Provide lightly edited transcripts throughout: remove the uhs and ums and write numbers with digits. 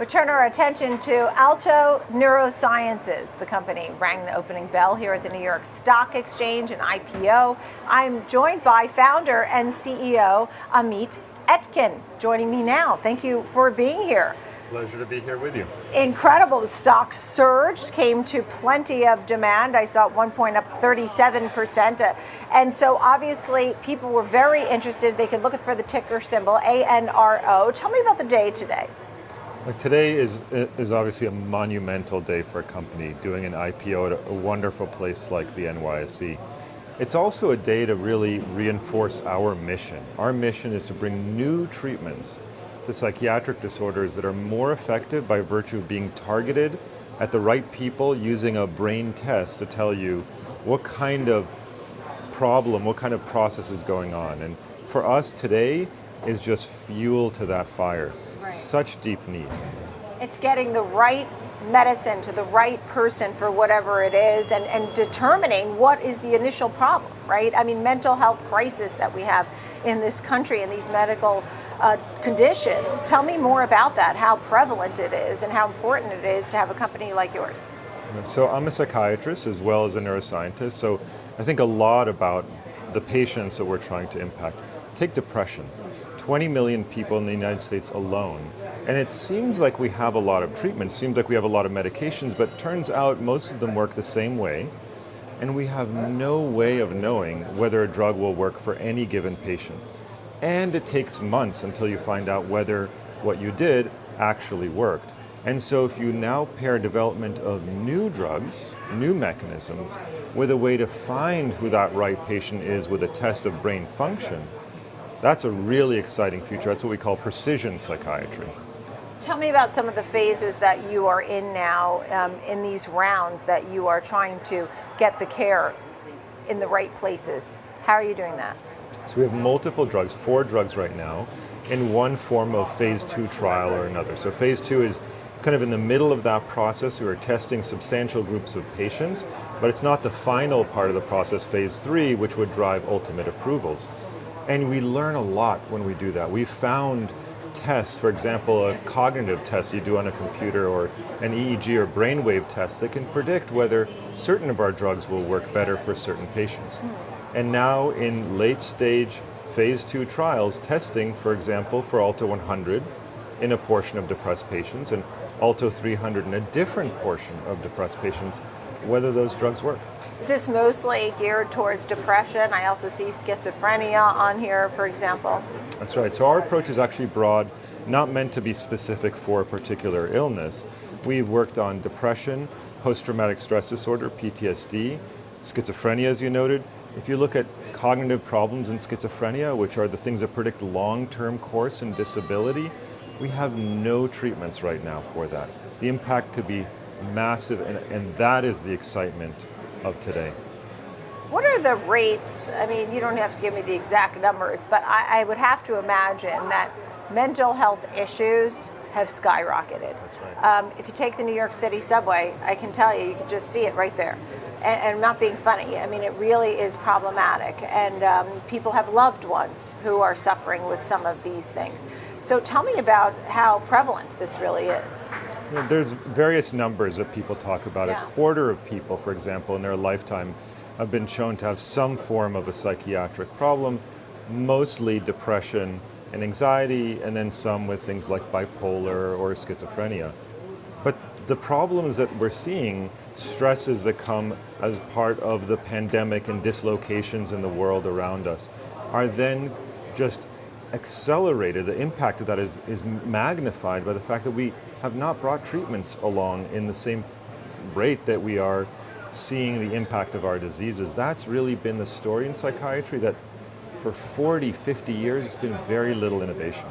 We turn our attention to Alto Neurosciences. The company rang the opening bell here at the New York Stock Exchange, an IPO. I'm joined by founder and CEO Amit Etkin, joining me now. Thank you for being here. Pleasure to be here with you. Incredible. The stock surged, came to plenty of demand. I saw at one point up 37%. And so obviously people were very interested. They could look for the ticker symbol, ANRO. Tell me about the day today. Look, today is obviously a monumental day for a company doing an IPO at a wonderful place like the NYSE. It's also a day to really reinforce our mission. Our mission is to bring new treatments to psychiatric disorders that are more effective by virtue of being targeted at the right people using a brain test to tell you what kind of problem, what kind of process is going on. And for us today is just fuel to that fire. Right. Such deep need. It's getting the right medicine to the right person for whatever it is and determining what is the initial problem, right? I mean, mental health crisis that we have in this country and these medical conditions. Tell me more about that, how prevalent it is and how important it is to have a company like yours. So I'm a psychiatrist as well as a neuroscientist, so I think a lot about the patients that we're trying to impact. Take depression. 20 million people in the United States alone. And it seems like we have a lot of treatments, seems like we have a lot of medications, but turns out most of them work the same way. And we have no way of knowing whether a drug will work for any given patient. And it takes months until you find out whether what you did actually worked. And so if you now pair development of new drugs, new mechanisms, with a way to find who that right patient is with a test of brain function, that's a really exciting future. That's what we call precision psychiatry. Tell me about some of the phases that you are in now, in these rounds that you are trying to get the care in the right places. How are you doing that? So we have multiple drugs, 4 drugs right now, in one form of phase 2 trial or another. So phase 2 is kind of in the middle of that process. We are testing substantial groups of patients, but it's not the final part of the process, phase 3, which would drive ultimate approvals. And we learn a lot when we do that. We found tests, for example, a cognitive test you do on a computer or an EEG or brainwave test that can predict whether certain of our drugs will work better for certain patients. And now in late stage phase 2 trials, testing, for example, for Alto 100 in a portion of depressed patients and Alto 300 in a different portion of depressed patients, whether those drugs work. Is this mostly geared towards depression? I also see schizophrenia on here, for example. That's right. So our approach is actually broad, not meant to be specific for a particular illness. We've worked on depression, post-traumatic stress disorder, PTSD, schizophrenia, as you noted. If you look at cognitive problems in schizophrenia, which are the things that predict long-term course and disability, we have no treatments right now for that. The impact could be massive, and that is the excitement of today. What are the rates? I mean, you don't have to give me the exact numbers, but I would have to imagine that mental health issues have skyrocketed. That's right. If you take the New York City subway, I can tell you can just see it right there. And I'm not being funny. I mean, it really is problematic. And people have loved ones who are suffering with some of these things. So tell me about how prevalent this really is. There's various numbers that people talk about. Yeah. A quarter of people, for example, in their lifetime have been shown to have some form of a psychiatric problem, mostly depression and anxiety, and then some with things like bipolar or schizophrenia. But the problems that we're seeing, stresses that come as part of the pandemic and dislocations in the world around us, are then just accelerated. The impact of that is magnified by the fact that we have not brought treatments along in the same rate that we are seeing the impact of our diseases. That's really been the story in psychiatry, that for 40, 50 years, it's been very little innovation.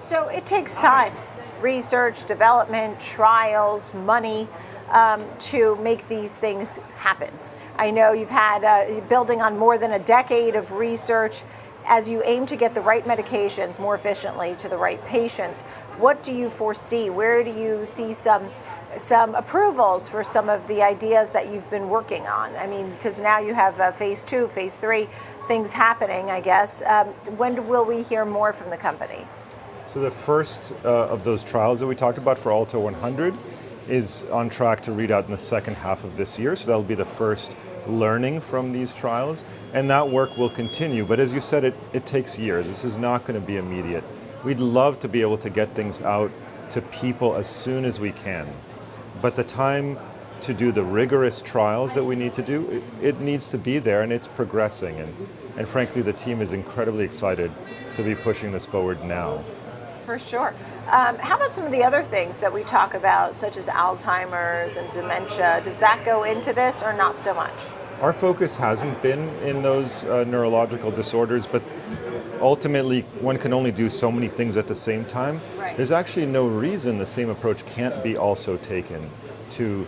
So it takes time, research, development, trials, money, to make these things happen. I know you've had, building on more than a decade of research, as you aim to get the right medications more efficiently to the right patients. What do you foresee? Where do you see some approvals for some of the ideas that you've been working on? I mean, because now you have phase 2, phase 3 things happening, I guess. When will we hear more from the company? So the first of those trials that we talked about for Alto 100 is on track to read out in the second half of this year. So that'll be the first learning from these trials. And that work will continue. But as you said, it takes years. This is not going to be immediate. We'd love to be able to get things out to people as soon as we can. But the time to do the rigorous trials that we need to do, it needs to be there, and it's progressing. And frankly, the team is incredibly excited to be pushing this forward now. For sure. How about some of the other things that we talk about, such as Alzheimer's and dementia? Does that go into this or not so much? Our focus hasn't been in those neurological disorders, but ultimately one can only do so many things at the same time. Right. There's actually no reason the same approach can't be also taken to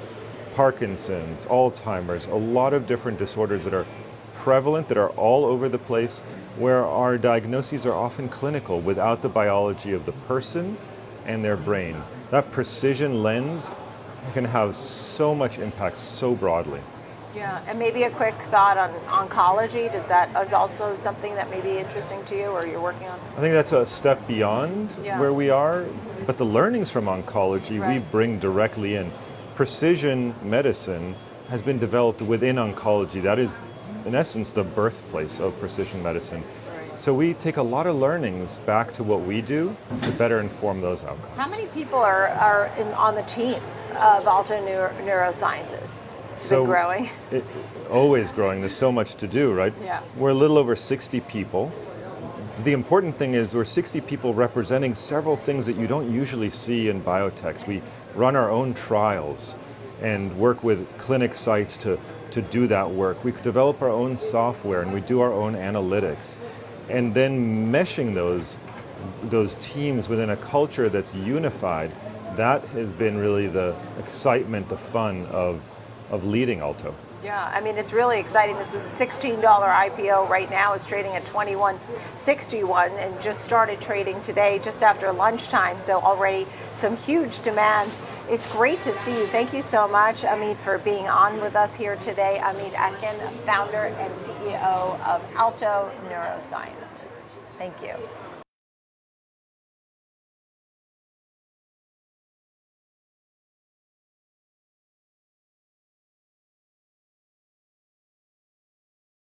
Parkinson's, Alzheimer's, a lot of different disorders that are prevalent, that are all over the place, where our diagnoses are often clinical without the biology of the person and their brain. That precision lens can have so much impact so broadly. Yeah, and maybe a quick thought on oncology. Is also something that may be interesting to you or you're working on? I think that's a step beyond where we are, but the learnings from oncology we bring directly in. Precision medicine has been developed within oncology. That is, in essence, the birthplace of precision medicine. So we take a lot of learnings back to what we do to better inform those outcomes. How many people are on the team of Alto Neurosciences? It's been growing. Always growing. There's so much to do, right? Yeah. We're a little over 60 people. The important thing is we're 60 people representing several things that you don't usually see in biotechs. We run our own trials and work with clinic sites to do that work. We develop our own software and we do our own analytics. And then meshing those teams within a culture that's unified, that has been really the excitement, the fun of leading Alto. Yeah, I mean, it's really exciting. This was a $16 IPO. Right now it's trading at $21.61 and just started trading today just after lunchtime. So already some huge demand. It's great to see you. Thank you so much, Amit, for being on with us here today. Amit Etkin, founder and CEO of Alto Neurosciences. Thank you.